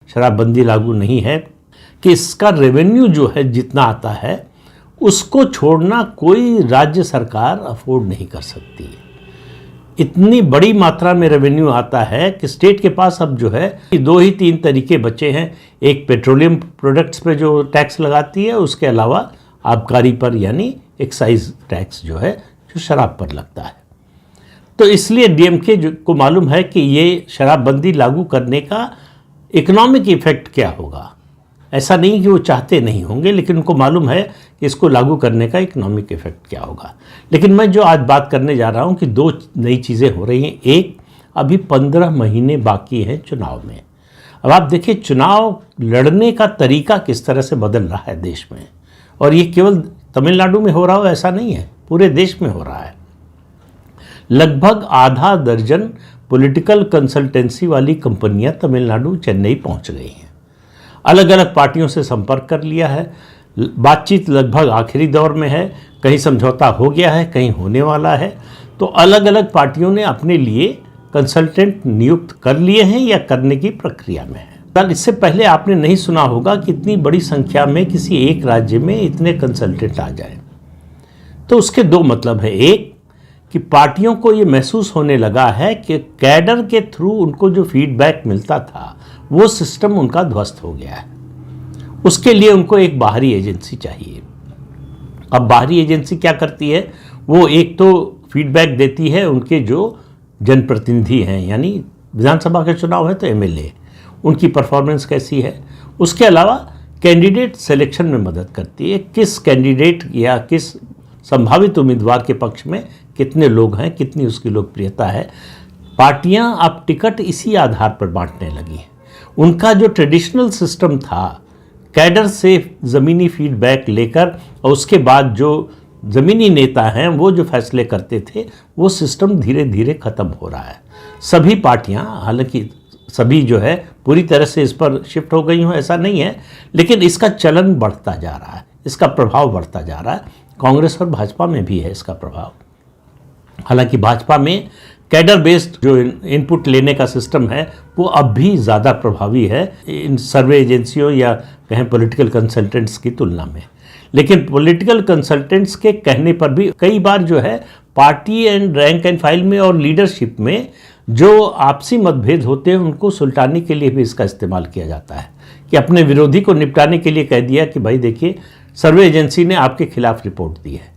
शराबबंदी लागू नहीं है कि इसका रेवेन्यू जो है जितना आता है उसको छोड़ना कोई राज्य सरकार अफोर्ड नहीं कर सकती है। इतनी बड़ी मात्रा में रेवेन्यू आता है कि स्टेट के पास अब जो है 2 ही 3 तरीके बचे हैं। एक पेट्रोलियम प्रोडक्ट्स पे जो टैक्स लगाती है, उसके अलावा आबकारी पर यानी एक्साइज टैक्स जो है जो शराब पर लगता है। तो इसलिए डीएमके को मालूम है कि ये शराबबंदी लागू करने का इकोनॉमिक इफेक्ट क्या होगा। ऐसा नहीं कि वो चाहते नहीं होंगे, लेकिन उनको मालूम है कि इसको लागू करने का इकोनॉमिक इफेक्ट क्या होगा। लेकिन मैं जो आज बात करने जा रहा हूँ कि 2 नई चीज़ें हो रही हैं। एक, अभी 15 महीने बाकी हैं चुनाव में। अब आप देखिए चुनाव लड़ने का तरीका किस तरह से बदल रहा है देश में, और ये केवल तमिलनाडु में हो रहा हो ऐसा नहीं है, पूरे देश में हो रहा है। लगभग आधा दर्जन पॉलिटिकल कंसल्टेंसी वाली कंपनियां तमिलनाडु चेन्नई पहुंच गई हैं। अलग अलग पार्टियों से संपर्क कर लिया है, बातचीत लगभग आखिरी दौर में है, कहीं समझौता हो गया है, कहीं होने वाला है। तो अलग अलग पार्टियों ने अपने लिए कंसल्टेंट नियुक्त कर लिए हैं या करने की प्रक्रिया में है। कल इससे पहले आपने नहीं सुना होगा कि इतनी बड़ी संख्या में किसी एक राज्य में इतने कंसल्टेंट आ जाए। तो उसके 2 मतलब है। एक कि पार्टियों को ये महसूस होने लगा है कि कैडर के थ्रू उनको जो फीडबैक मिलता था वो सिस्टम उनका ध्वस्त हो गया है। उसके लिए उनको एक बाहरी एजेंसी चाहिए। अब बाहरी एजेंसी क्या करती है, वो एक तो फीडबैक देती है उनके जो जनप्रतिनिधि हैं, यानी विधानसभा के चुनाव है तो एमएलए, उनकी परफॉर्मेंस कैसी है। उसके अलावा कैंडिडेट सिलेक्शन में मदद करती है, किस कैंडिडेट या किस संभावित उम्मीदवार के पक्ष में कितने लोग हैं, कितनी उसकी लोकप्रियता है। पार्टियां अब टिकट इसी आधार पर बांटने लगी हैं। उनका जो ट्रेडिशनल सिस्टम था, कैडर से ज़मीनी फीडबैक लेकर और उसके बाद जो ज़मीनी नेता हैं वो जो फैसले करते थे, वो सिस्टम धीरे धीरे ख़त्म हो रहा है। सभी पार्टियां, हालांकि सभी जो है पूरी तरह से इस पर शिफ्ट हो गई हों ऐसा नहीं है, लेकिन इसका चलन बढ़ता जा रहा है, इसका प्रभाव बढ़ता जा रहा है। कांग्रेस और भाजपा में भी है इसका प्रभाव। हालांकि भाजपा में कैडर बेस्ड जो इनपुट लेने का सिस्टम है वो अब भी ज़्यादा प्रभावी है इन सर्वे एजेंसियों या कहें पॉलिटिकल कंसल्टेंट्स की तुलना में। लेकिन पॉलिटिकल कंसल्टेंट्स के कहने पर भी कई बार जो है party and rank and file में और लीडरशिप में जो आपसी मतभेद होते हैं उनको सुलटाने के लिए भी इसका इस्तेमाल किया जाता है कि अपने विरोधी को निपटाने के लिए कह दिया कि भाई देखिए सर्वे एजेंसी ने आपके खिलाफ रिपोर्ट दी है,